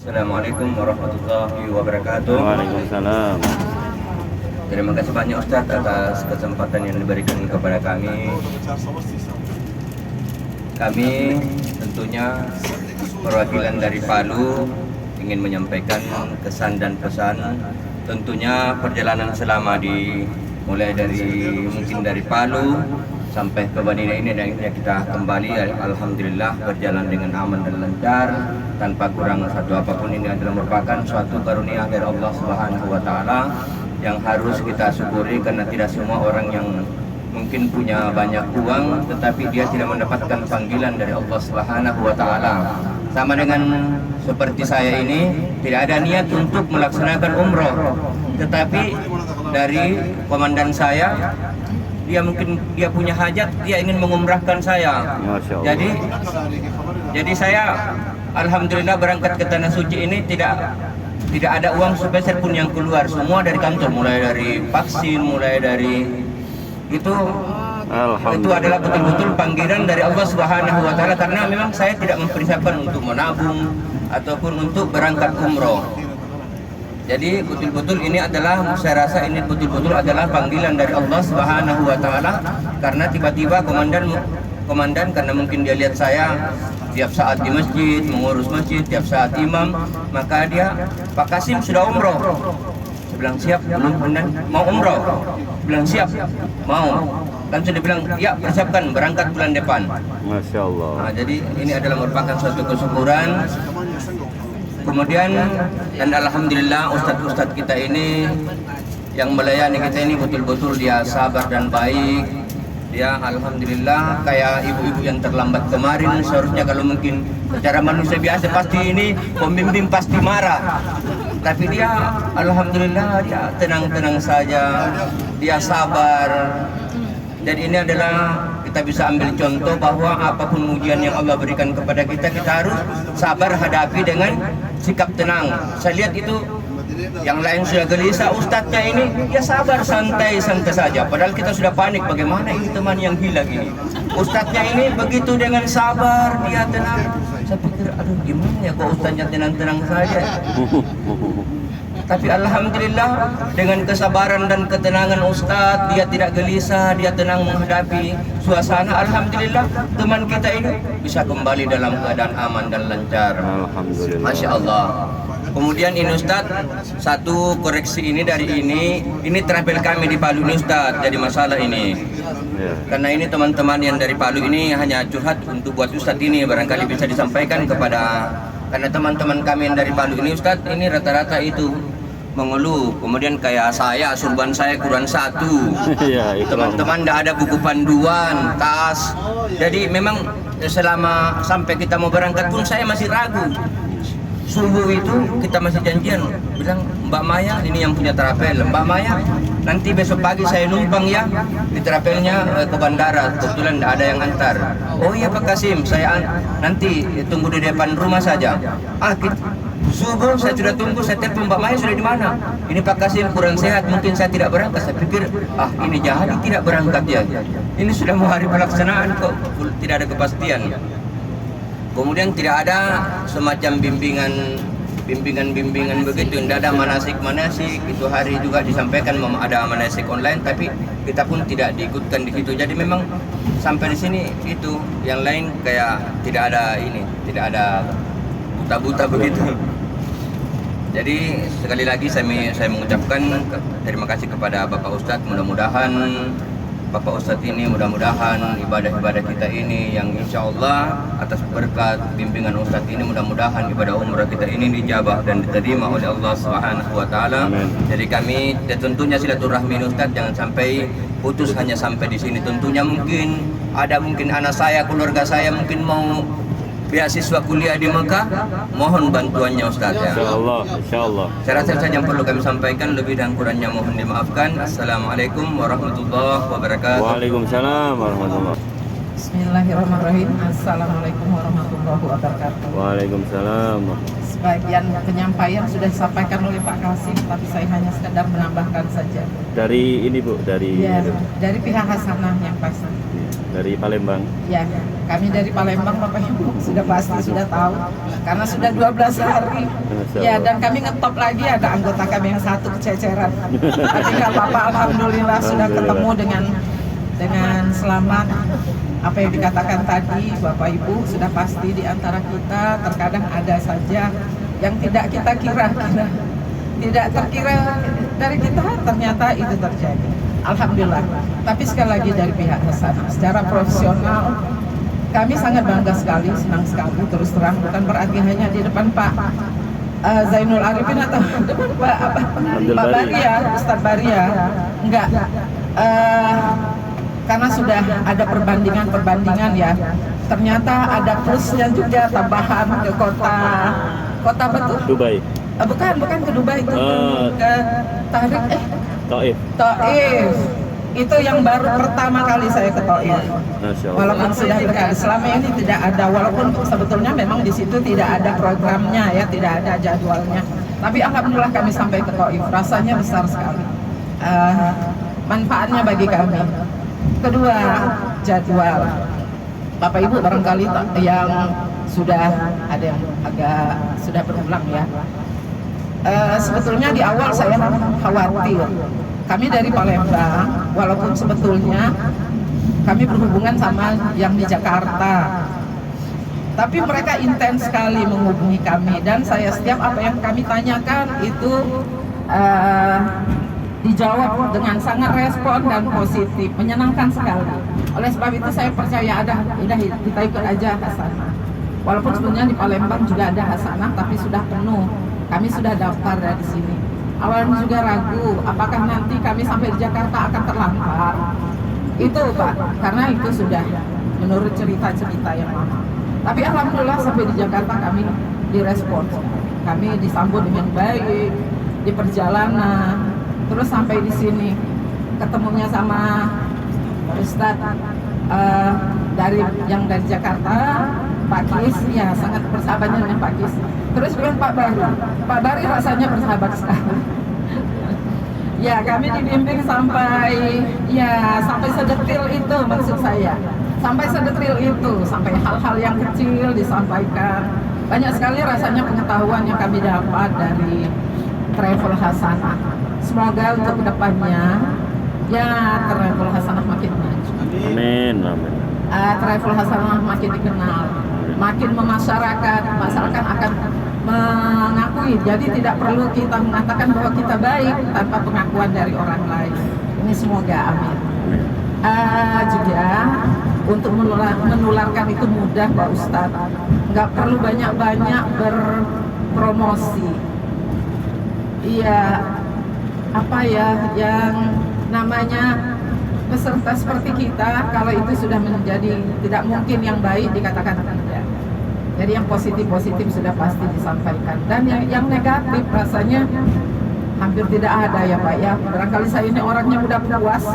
Assalamualaikum warahmatullahi wabarakatuh. Waalaikumsalam. Terima kasih banyak Ustaz atas kesempatan yang diberikan kepada kami. Kami tentunya perwakilan dari Palu ingin menyampaikan kesan dan pesan. Tentunya perjalanan selama mulai dari Palu sampai ke Madinah ini, dan akhirnya kita kembali, alhamdulillah berjalan dengan aman dan lancar tanpa kurang satu apapun. Ini adalah merupakan suatu karunia dari Allah Subhanahu wa taala yang harus kita syukuri, karena tidak semua orang yang mungkin punya banyak uang tetapi dia tidak mendapatkan panggilan dari Allah Subhanahu wa taala. Sama dengan seperti saya ini, tidak ada niat untuk melaksanakan umroh, tetapi dari komandan saya, dia punya hajat, dia ingin mengumrahkan saya. Jadi saya alhamdulillah berangkat ke tanah suci ini tidak ada uang sepeser pun yang keluar, semua dari kantor, mulai dari vaksin, mulai dari itu adalah betul-betul panggilan dari Allah Subhanahu wa taala, karena memang saya tidak mempersiapkan untuk menabung ataupun untuk berangkat umroh. Jadi betul-betul ini adalah, saya rasa ini betul-betul adalah panggilan dari Allah Subhanahu wa taala, karena tiba-tiba komandan karena mungkin dia lihat saya tiap saat di masjid, mengurus masjid, tiap saat imam, maka dia, Pak Kasim sudah umroh. Saya bilang siap, belum komandan, mau umroh. Bilang siap, mau. Langsung dia bilang, ya persiapkan berangkat bulan depan. Masya Allah. Nah, jadi ini adalah merupakan suatu kesyukuran. Kemudian dan alhamdulillah ustadz-ustadz kita ini yang melayani kita ini betul-betul dia sabar dan baik. Dia alhamdulillah kayak ibu-ibu yang terlambat kemarin, seharusnya kalau mungkin secara manusia biasa pasti ini pembimbing pasti marah. Tapi dia alhamdulillah dia tenang-tenang saja, dia sabar. Dan ini adalah kita bisa ambil contoh bahwa apapun ujian yang Allah berikan kepada kita, kita harus sabar hadapi dengan sikap tenang. Saya lihat itu yang lain sudah gelisah, ustadznya ini ya sabar, santai-santai saja. Padahal kita sudah panik, bagaimana ini teman yang gila gini. Ustadznya ini begitu dengan sabar, dia tenang. Saya pikir, aduh gimana ya kok ustadznya tenang-tenang saja. Tapi alhamdulillah dengan kesabaran dan ketenangan ustadz, dia tidak gelisah, dia tenang menghadapi suasana. Alhamdulillah teman kita ini bisa kembali dalam keadaan aman dan lancar. Alhamdulillah. Masya Allah. Kemudian ini ustadz, satu koreksi ini dari ini travel kami di Palu ini ustadz, jadi masalah ini. Karena ini teman-teman yang dari Palu ini hanya curhat untuk buat ustadz ini, barangkali bisa disampaikan karena teman-teman kami yang dari Palu ini ustadz, ini rata-rata itu mengeluh. Kemudian kayak saya, surban saya kurang satu. Teman-teman tidak ada buku panduan, tas. Jadi memang selama sampai kita mau berangkat pun saya masih ragu. Subuh itu kita masih janjian, bilang Mbak Maya ini yang punya travel, Mbak Maya nanti besok pagi saya numpang ya di travelnya ke bandara, kebetulan tidak ada yang antar. Oh iya Pak Kasim, saya nanti tunggu di depan rumah saja. Subuh saya sudah tunggu, saya telepon Mbak Maya sudah di mana? Ini Pak Kasim kurang sehat, mungkin saya tidak berangkat. Saya pikir ini jadi tidak berangkat ya. Ini sudah mau hari pelaksanaan kok tidak ada kepastian. Kemudian tidak ada semacam bimbingan begitu, tidak ada manasik. Itu hari juga disampaikan ada manasik online, tapi kita pun tidak diikutkan di situ. Jadi memang sampai di sini itu yang lain kayak tidak ada buta-buta begitu. Jadi sekali lagi saya mengucapkan terima kasih kepada Bapak Ustadz. Mudah-mudahan Bapak Ustadz ini, mudah-mudahan ibadah-ibadah kita ini yang insya Allah atas berkat bimbingan Ustadz ini, mudah-mudahan ibadah umrah kita ini dijabah dan diterima oleh Allah Subhanahu wa taala. Jadi kami tentunya silaturahmi Ustadz jangan sampai putus hanya sampai di sini. Tentunya mungkin anak saya, keluarga saya mungkin mau beasiswa kuliah di Mekah, mohon bantuannya Ustaz ya. Insyaallah. Saya rasa saja yang perlu kami sampaikan, lebih dan kurangnya mohon dimaafkan. Assalamualaikum warahmatullahi wabarakatuh. Waalaikumsalam warahmatullahi. Bismillahirrahmanirrahim. Assalamualaikum warahmatullahi wabarakatuh. Waalaikumsalam. sebagian penyampaian sudah disampaikan oleh Pak Kasim, tapi saya hanya sekedar menambahkan saja. Dari ini Bu, dari Ya, dari pihak Hasanah yang pasti. dari Palembang. Ya, kami dari Palembang Bapak Ibu sudah pasti sudah tahu karena sudah 12 hari. Ya, dan kami ngetop lagi ada anggota kami yang satu kececeran. Tapi nggak apa-apa, alhamdulillah sudah ketemu dengan selamat. Apa yang dikatakan tadi Bapak Ibu sudah pasti di antara kita terkadang ada saja yang tidak kita kira-kira, tidak terkira dari kita, ternyata itu terjadi. Alhamdulillah. Tapi sekali lagi dari pihak Hasanah secara profesional kami sangat bangga sekali, senang sekali, terus terang bukan berarti hanya di depan Pak Zainul Arifin atau depan Pak Baria, Ustadz Baria, enggak. Karena sudah ada perbandingan ya, ternyata ada plusnya juga tambahan ke kota betul Dubai. Bukan ke Dubai, itu ke Taif. Taif. Itu yang baru pertama kali saya ke Taif. Walaupun sudah berkali, selama ini tidak ada, walaupun sebetulnya memang di situ tidak ada programnya ya, tidak ada jadwalnya. Tapi alhamdulillah kami sampai ke Taif, rasanya besar sekali. Manfaatnya bagi kami. Kedua, jadwal. Bapak Ibu barangkali yang sudah ada yang agak sudah berulang ya. Sebetulnya di awal saya khawatir. Kami dari Palembang, walaupun sebetulnya kami berhubungan sama yang di Jakarta, tapi mereka intens sekali menghubungi kami dan saya setiap apa yang kami tanyakan itu dijawab dengan sangat respon dan positif, menyenangkan sekali. Oleh sebab itu saya percaya udah kita ikut aja Hasanah. Walaupun sebenarnya di Palembang juga ada Hasanah, tapi sudah penuh. Kami sudah daftar dari sini. Awalnya juga ragu, apakah nanti kami sampai di Jakarta akan terlantar. Itu Pak, karena itu sudah menurut cerita-cerita yang lama. Tapi alhamdulillah sampai di Jakarta kami direspon. Kami disambut dengan baik di perjalanan. Terus sampai di sini ketemunya sama Ustadz dari Jakarta, Pak Kis, ya sangat bersahabatnya dengan Pak Kis. Terus dengan Pak Bari rasanya bersahabat sekali. Ya kami dibimbing sampai sedetil itu, maksud saya, sampai sedetil itu, sampai hal-hal yang kecil disampaikan. Banyak sekali rasanya pengetahuan yang kami dapat dari Travel Hasanah. Semoga untuk kedepannya ya Travel Hasanah makin maju. Amin. Travel Hasanah makin dikenal, makin masyarakat akan mengakui. Jadi tidak perlu kita mengatakan bahwa kita baik tanpa pengakuan dari orang lain. Ini semoga amin. Juga untuk menularkan itu mudah Pak Ustadz. Nggak perlu banyak-banyak berpromosi. Iya, apa ya yang namanya peserta seperti kita, kalau itu sudah menjadi tidak mungkin yang baik dikatakan tidak. Jadi yang positif-positif sudah pasti disampaikan, dan yang negatif rasanya hampir tidak ada ya Pak ya. Barangkali saya ini orangnya udah puas,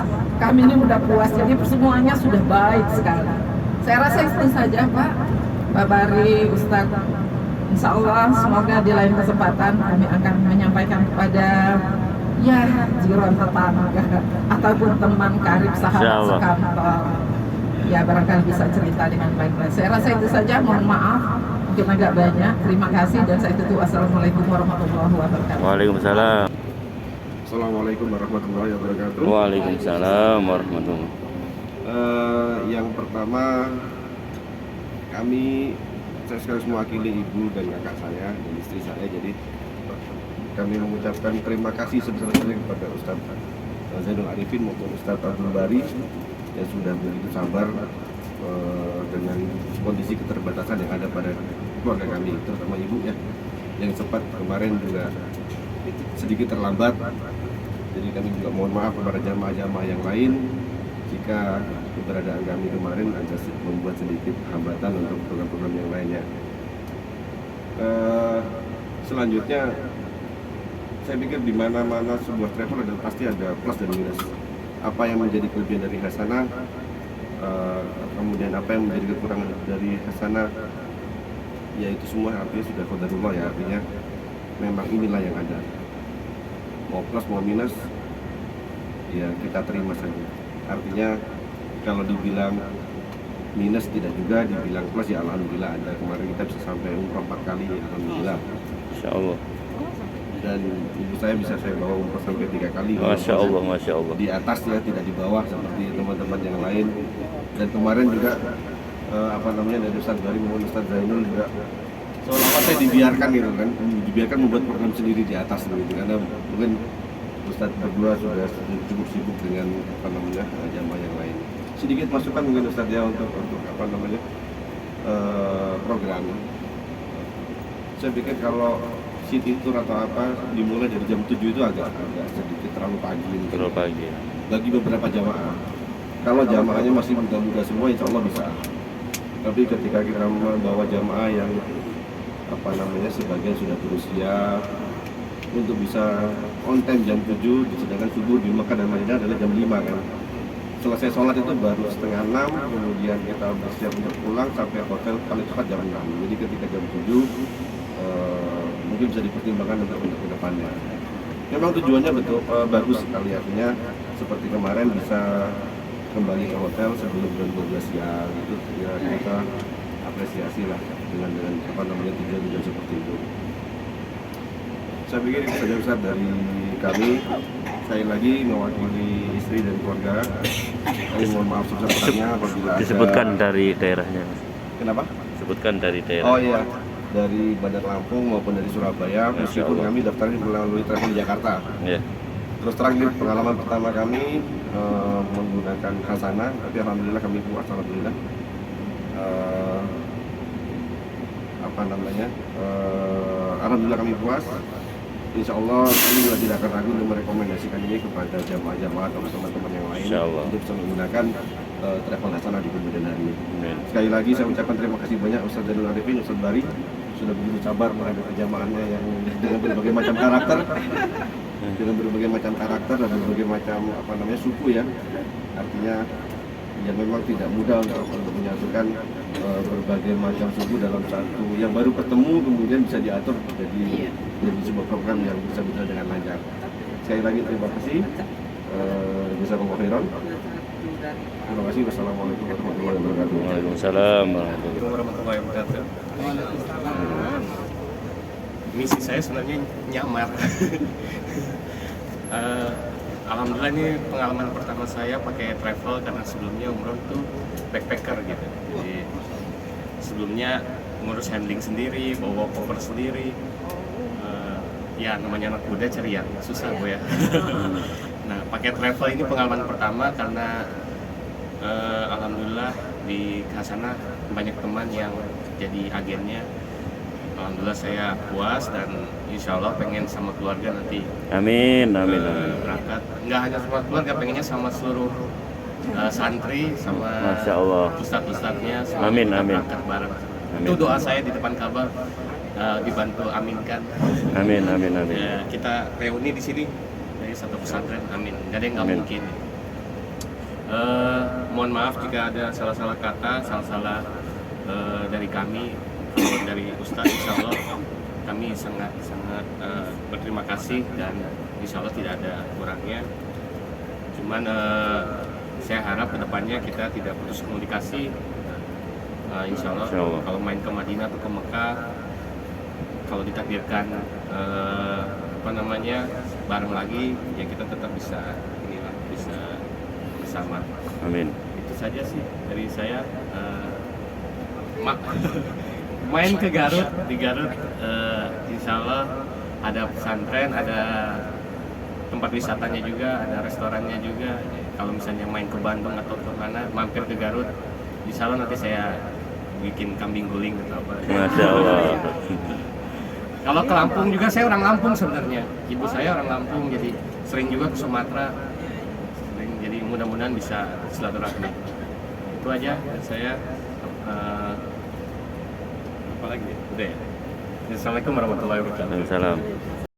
kami ini udah puas, jadi semuanya sudah baik sekali. Saya rasa itu saja Pak Bari, Ustadz. Insya Allah semoga di lain kesempatan kami akan menyampaikan kepada jiran tetangga ataupun teman karib sahabat sekantor. Ya barangkali bisa cerita dengan baik-baik. Saya rasa itu saja, mohon maaf mungkin agak banyak. Terima kasih dan saya tutup. Wassalamualaikum warahmatullahi wabarakatuh. Waalaikumsalam. Assalamualaikum warahmatullahi wabarakatuh. Waalaikumsalam warahmatullahi. Yang pertama, saya sekaligus mewakili ibu dan kakak saya dan istri saya, jadi kami mengucapkan terima kasih sebesar-besarnya kepada Ustadz Zainul Arifin maupun Ustadz Abdul Bari yang sudah begitu sabar dengan kondisi keterbatasan yang ada pada keluarga kami, terutama ibu ya, yang sempat kemarin juga sedikit terlambat. Jadi kami juga mohon maaf kepada jamaah-jamaah yang lain jika keberadaan kami kemarin agak membuat sedikit hambatan untuk program-program yang lainnya. Selanjutnya, saya pikir di mana-mana sebuah travel adalah pasti ada plus dan minus. Apa yang menjadi kelebihan dari Hasanah, kemudian apa yang menjadi kekurangan dari Hasanah. ya itu semua artinya sudah qadarullah ya, artinya memang inilah yang ada. Mau plus mau minus ya kita terima saja. Artinya kalau dibilang minus tidak juga, dibilang plus ya alhamdulillah ada. Kemarin kita bisa sampai umroh 4 kali, alhamdulillah. Masya Allah. Dan ibu saya bisa saya bawa umroh sampai 3 kali. Masya Allah, Masya Allah. Di atas ya, tidak di bawah seperti teman-teman yang lain. Dan kemarin juga dari Ustadz Bari maupun Ustadz Zainul juga seolah-olah saya dibiarkan gitu kan, dibiarkan membuat program sendiri di atas gitu, karena mungkin Ustadz berdua sudah cukup sibuk dengan jamaah yang lain. Sedikit masukan mungkin Ustadz ya untuk program. Saya pikir kalau city tour atau apa dimulai dari jam 7 itu agak sedikit terlalu pagi. Terlalu pagi. Bagi beberapa jamaah. Kalau jamaahnya masih muda-muda semua, insya Allah bisa. Tapi ketika kita membawa jamaah yang sebagian sudah berusia untuk bisa on time jam 7, sedangkan subuh di Mekah dan Madinah adalah jam 5 kan. Selesai sholat itu baru setengah 6, kemudian kita bersiap untuk pulang sampai hotel paling cepat jam 6. Jadi ketika jam 7 mungkin bisa dipertimbangkan untuk ke depannya. Memang tujuannya betul bagus sekali, artinya seperti kemarin bisa kembali ke hotel sebelum jam 12 siang itu ya kita apresiasi lah dengan tujuan seperti itu. Saya pikir itu saja Ustaz dari kami. Saya lagi mewakili istri dan keluarga. Kami mohon maaf sebesar-besarnya apabila Disebutkan dari daerahnya. Kenapa? Sebutkan dari daerah. Oh iya, dari Bandar Lampung maupun dari Surabaya. Meskipun kami daftarnya melalui travel Jakarta. Ya. Terus terang ini pengalaman pertama kami menggunakan Hasanah, tapi alhamdulillah kami puas, alhamdulillah. Alhamdulillah kami puas. Insya Allah kami juga tidak akan ragu untuk merekomendasikan ini kepada jamaah-jamaah atau teman-teman yang lain untuk bisa menggunakan travel Hasanah di kemudian hari. Sekali lagi saya ucapkan terima kasih banyak Ustadz Zainul Arifin, Ustadz Bari sudah begitu sabar menghadapi jamaahnya yang dengan berbagai macam karakter. Dengan berbagai macam karakter dan berbagai macam suku ya, artinya ya memang tidak mudah untuk menyatukan berbagai macam suku dalam satu yang baru ketemu kemudian bisa diatur jadi sebuah program yang bisa berjalan dengan lancar. Sekali lagi terima kasih, jazakallahu khairan. Terima kasih. Wassalamualaikum warahmatullahi wabarakatuh. Waalaikumsalam warahmatullahi wabarakatuh. Misi saya sebenarnya nyamar. Alhamdulillah ini pengalaman pertama saya pakai travel, karena sebelumnya umroh itu backpacker gitu. Jadi sebelumnya ngurus handling sendiri, bawa koper sendiri. Ya namanya anak muda ceria, susah Bu ya. Nah pakai travel ini pengalaman pertama karena alhamdulillah di Hasanah banyak teman yang jadi agennya. Alhamdulillah saya puas dan insya Allah pengen sama keluarga nanti. Amin, amin, amin. Berangkat. Nggak hanya sama keluarga, pengennya sama seluruh santri, sama Masya Allah. ustadz-ustadznya, semua Amin, kita amin. berangkat bareng. Amin. Itu doa saya di depan Ka'bah, dibantu aminkan. Amin, amin, amin. Ya, kita reuni di sini dari satu pesantren, amin. Gak ada yang nggak Amin. mungkin. Mohon maaf jika ada salah-salah kata, salah-salah dari kami. Kalau dari Ustadz, insya Allah kami sangat berterima kasih dan insya Allah tidak ada kurangnya. Cuman saya harap kedepannya kita tidak putus komunikasi. Insya Allah kalau main ke Madinah atau ke Mekah, kalau ditakdirkan bareng lagi, ya kita tetap bisa bersama. Amin. Itu saja sih dari saya. Main ke Garut, di Garut insya Allah ada pesantren, ada tempat wisatanya juga, ada restorannya juga. Kalau misalnya main ke Bandung atau ke mana, mampir ke Garut, insya Allah nanti saya bikin kambing guling atau apa. Masya Allah. Kalau ke Lampung juga, saya orang Lampung sebenarnya. Ibu saya orang Lampung, jadi sering juga ke Sumatera. Jadi mudah-mudahan bisa silaturahmi. Itu aja dari saya. Apa lagi? Udah ya. Assalamualaikum warahmatullahi wabarakatuh. Waalaikumsalam.